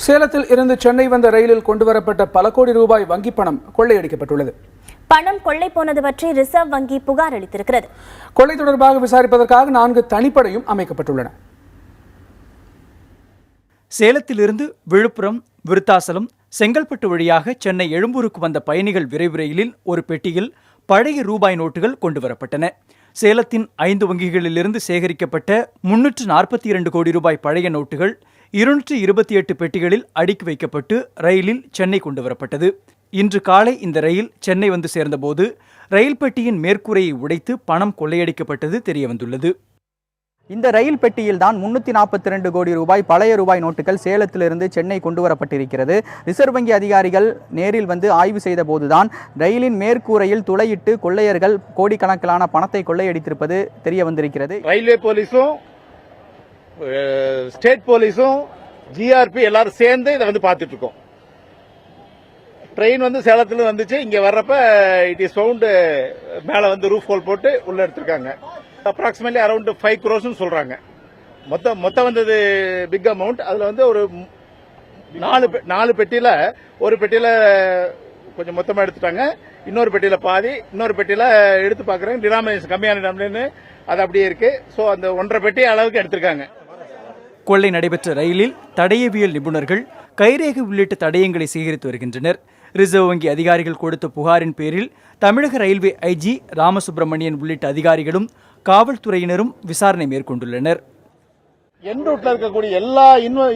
சேலத்தில் இருந்து சென்னை வந்த ரயிலில் கொண்டுவரப்பட்ட பல கோடி ரூபாய் வங்கி பணம் கொள்ளையடிக்கப்பட்டுள்ளது. பணம் கொள்ளை போனது பற்றி ரிசர்வ் வங்கி புகார் அளித்திருக்கிறது. கொள்ளை தொடர்பாக விசாரிப்பதற்காக 4 தனிப்படையும் அமைக்கப்பட்டுள்ளன. சேலத்திலிருந்து விழுப்புரம், விருத்தாசலம், செங்கல்பட்டு வழியாக சென்னை எழும்பூருக்கு வந்த பயணிகள் விரைவு ரயிலில் ஒரு பெட்டியில் பழைய ரூபாய் நோட்டுகள் கொண்டுவரப்பட்டன. சேலத்தின் 5 வங்கிகளிலிருந்து சேகரிக்கப்பட்ட 342 கோடி ரூபாய் பழைய நோட்டுகள் 228 பெட்டிகளில் அடுக்கி வைக்கப்பட்டு ரயிலில் சென்னை கொண்டுவரப்பட்டது. இன்று காலை இந்த ரயில் சென்னை வந்து சேர்ந்தபோது ரயில் பெட்டியின் மேற்கூரையை உடைத்து பணம் கொள்ளையடிக்கப்பட்டது தெரியவந்துள்ளது. இந்த ரயில் பெட்டியில் தான் 342 கோடி ரூபாய் பழைய ரூபாய் நோட்டுகள் சேலத்திலிருந்து சென்னை கொண்டு வரப்பட்டிருக்கிறது. ரிசர்வ் வங்கி அதிகாரிகள் நேரில் வந்து ஆய்வு செய்த போதுதான் ரயிலின் மேற்கூரையில் துளையிட்டு கொள்ளையர்கள் கோடிக்கணக்கிலான பணத்தை கொள்ளையடித்திருப்பது தெரிய வந்திருக்கிறது. ரயில்வே போலீஸும் ஸ்டேட் போலீஸும் ஜிஆர்பி எல்லாரும் சேர்ந்து இதை வந்து பார்த்துட்டு இருக்கோம். ட்ரெயின் வந்து சேலத்துல வந்துச்சு. இங்க வர்றப்ப இட் இஸ் ஃபவுண்ட் மேல வந்து ரூஃப் ஹோல் போட்டு உள்ள எடுத்திருக்காங்க. அப்ராக்சிமேட்லி அரௌண்ட் 5 crores சொல்றாங்க. மொத்தம் வந்தது பிக் அமௌண்ட். அதுல வந்து ஒரு 4 பெட்டியில ஒரு பெட்டியில கொஞ்சம் மொத்தமா எடுத்துட்டாங்க. இன்னொரு பெட்டியில பாதி, இன்னொரு பெட்டியில எடுத்து பாக்குறாங்க. டினாமினேஷன் கம்மியான டினாமினேஷன் அது அப்படியே இருக்கு. சோ அந்த 1.5 பெட்டி அளவுக்கு எடுத்திருக்காங்க. கொள்ளை நடைபெற்ற ரயிலில் தடயவியல் நிபுணர்கள் கைரேகை உள்ளிட்ட தடயங்களை சேகரித்து வருகின்றனர். ரிசர்வ் வங்கி அதிகாரிகள் கொடுத்த புகாரின் பேரில் தமிழக ரயில்வே ஐஜி ராமசுப்ரமணியன் உள்ளிட்ட அதிகாரிகளும் காவல்துறையினரும் விசாரணை மேற்கொண்டுள்ளனர். என் ரூட்ல இருக்கக்கூடிய எல்லா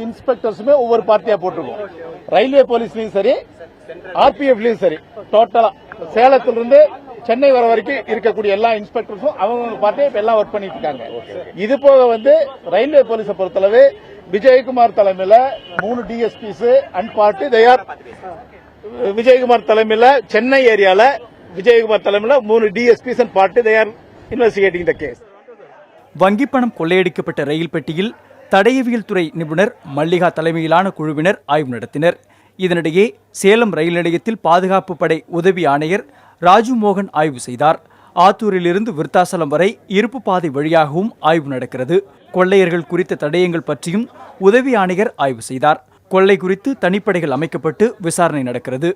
இன்ஸ்பெக்டர்ஸுமே ஒவ்வொரு பார்ட்டியா போட்டிருக்கோம். ரயில்வே போலீஸ்லயும் சரி, ஆர்பிஎஃப்லயும் சரி, டோட்டலா சேலத்திலிருந்து சென்னை வர வரைக்கும் இருக்கக்கூடிய எல்லா இன்ஸ்பெக்டர்ஸும் அவங்க பார்ட்டியை எல்லாம் ஒர்க் பண்ணிட்டு இருக்காங்க. இது போக வந்து ரயில்வே போலீஸை பொறுத்தளவு விஜயகுமார் தலைமையில 3 டிஎஸ்பிஸ் அண்ட் பார்ட்டி தயார். விஜயகுமார் தலைமையில சென்னை ஏரியால விஜயகுமார் தலைமையில 3 டிஎஸ்பிஸ் அண்ட் பார்ட்டி தயார் இன்வெஸ்டிகேட்டிங் த கேஸ். வங்கி பணம் கொள்ளையடிக்கப்பட்ட ரயில் பெட்டியில் தடயவியல் துறை நிபுணர் மல்லிகா தலைமையிலான குழுவினர் ஆய்வு நடத்தினர். இதனிடையே சேலம் ரயில் நிலையத்தில் பாதுகாப்பு படை உதவி ஆணையர் ராஜுமோகன் ஆய்வு செய்தார். ஆத்தூரிலிருந்து விருத்தாசலம் வரை இருப்பு பாதை வழியாகவும் ஆய்வு நடக்கிறது. கொள்ளையர்கள் குறித்த தடயங்கள் பற்றியும் உதவி ஆணையர் ஆய்வு செய்தார். கொள்ளை குறித்து தனிப்படைகள் அமைக்கப்பட்டு விசாரணை நடக்கிறது.